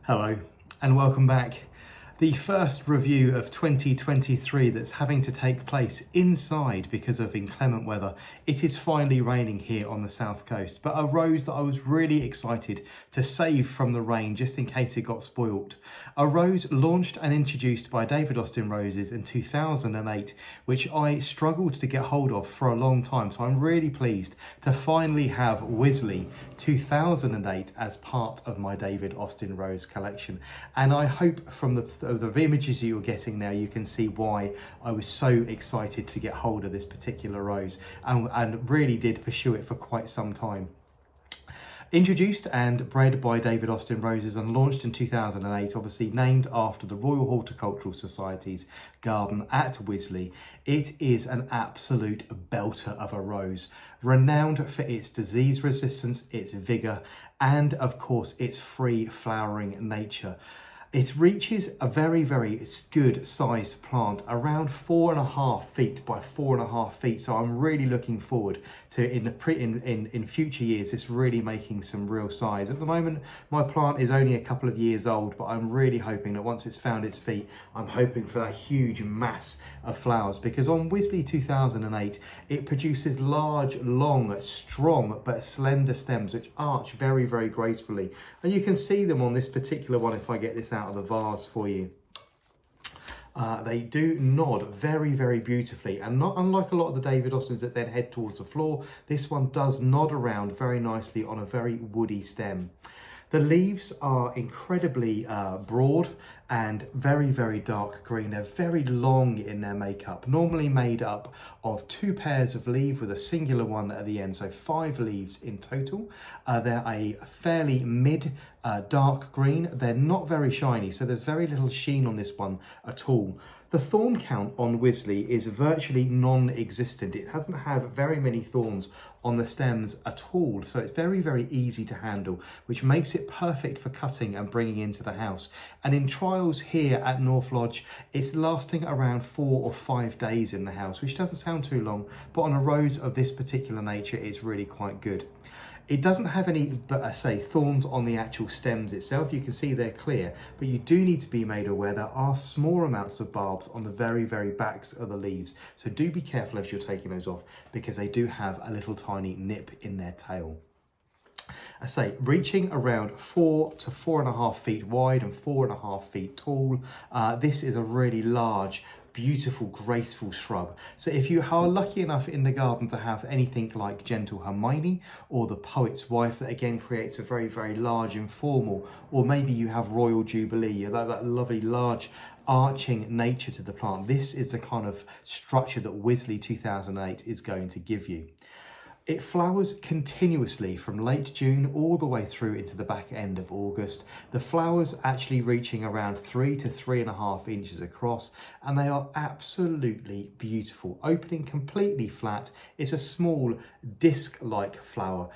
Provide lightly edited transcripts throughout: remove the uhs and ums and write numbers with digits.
Hello and welcome back. The first review of 2023 that's having to take place inside because of inclement weather. It is finally raining here on the south coast, but a rose that I was really excited to save from the rain just in case it got spoilt. A rose launched and introduced by David Austin Roses in 2008, which I struggled to get hold of for a long time. So I'm really pleased to finally have Wisley 2008 as part of my David Austin Rose collection. And I hope from the images you're getting now, you can see why I was so excited to get hold of this particular rose and really did pursue it for quite some time. Introduced and bred by David Austin Roses and launched in 2008, obviously named after the Royal Horticultural Society's garden at Wisley, it is an absolute belter of a rose, renowned for its disease resistance, its vigour, and of course its free flowering nature. It reaches a very good sized plant, around 4.5 feet by 4.5 feet. So I'm really looking forward to in future years this really making some real size. At the moment, my plant is only a couple of years old, but I'm really hoping that once it's found its feet, I'm hoping for that huge mass of flowers, because on Wisley 2008, it produces large, long, strong but slender stems which arch very gracefully. And you can see them on this particular one if I get this out of the vase for you. They do nod very beautifully, and not unlike a lot of the David Austins that then head towards the floor, this one does nod around very nicely on a very woody stem. The leaves are incredibly broad and very dark green. They're very long in their makeup, normally made up of 2 pairs of leaves with a singular one at the end, so 5 leaves in total. They're a fairly mid dark green. They're not very shiny, so there's very little sheen on this one at all. The thorn count on Wisley is virtually non-existent. It doesn't have very many thorns on the stems at all, so it's very easy to handle, which makes it perfect for cutting and bringing into the house. And in trials here at North Lodge, it's lasting around 4 or 5 days in the house, which doesn't sound too long, but on a rose of this particular nature, it's really quite good. It doesn't have any, but I say, thorns on the actual stems itself. You can see they're clear, but you do need to be made aware there are small amounts of barbs on the very backs of the leaves. So do be careful as you're taking those off, because they do have a little tiny nip in their tail. I say, reaching around 4 to 4.5 feet wide and 4.5 feet tall. This is a really large, beautiful, graceful shrub. So if you are lucky enough in the garden to have anything like Gentle Hermione or the Poet's Wife, that again creates a very large, informal, or maybe you have Royal Jubilee, that lovely large arching nature to the plant. This is the kind of structure that Wisley 2008 is going to give you. It flowers continuously from late June all the way through into the back end of August. The flowers actually reaching around 3 to 3.5 inches across, and they are absolutely beautiful. Opening completely flat. It's a small disc-like flower.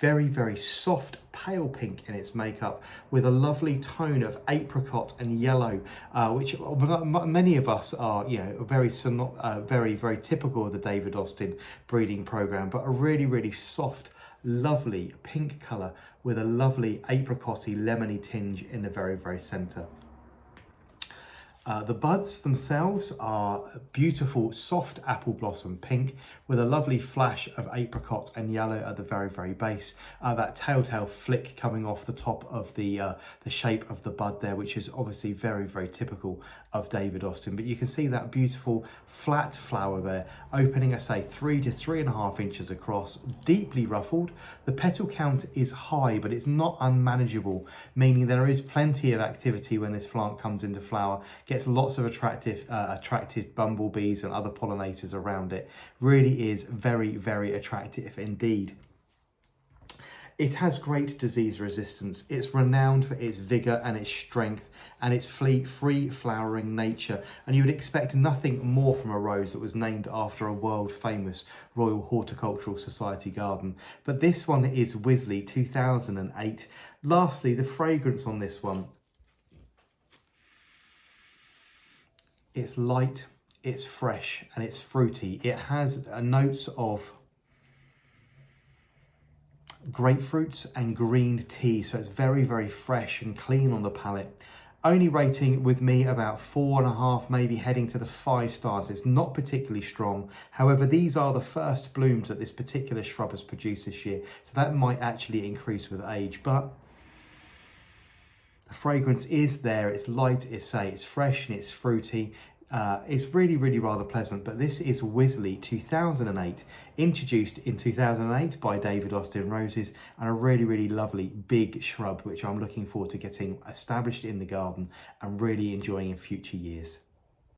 Very soft pale pink in its makeup, with a lovely tone of apricot and yellow, which many of us are, very typical of the David Austin breeding program, but a really soft, lovely pink colour with a lovely apricotty, lemony tinge in the very centre. The buds themselves are beautiful, soft apple blossom pink with a lovely flash of apricot and yellow at the very base. That telltale flick coming off the top of the shape of the bud there, which is obviously very typical of David Austin. But you can see that beautiful flat flower there, opening, I say, 3 to 3.5 inches across, deeply ruffled. The petal count is high, but it's not unmanageable, meaning there is plenty of activity when this plant comes into flower. Gets lots of attractive bumblebees and other pollinators around it. Really is very attractive indeed. It has great disease resistance. It's renowned for its vigour and its strength and its free flowering nature. And you would expect nothing more from a rose that was named after a world famous Royal Horticultural Society garden. But this one is Wisley 2008. Lastly, the fragrance on this one. It's light, it's fresh, and it's fruity. It has notes of grapefruits and green tea. So it's very, very fresh and clean on the palate. Only rating with me about 4.5, maybe heading to the 5 stars. It's not particularly strong. However, these are the first blooms that this particular shrub has produced this year. So that might actually increase with age, but the fragrance is there. It's light, it's fresh and it's fruity. It's really, really rather pleasant. But this is Wisley 2008, introduced in 2008 by David Austin Roses, and a really, really lovely big shrub, which I'm looking forward to getting established in the garden and really enjoying in future years.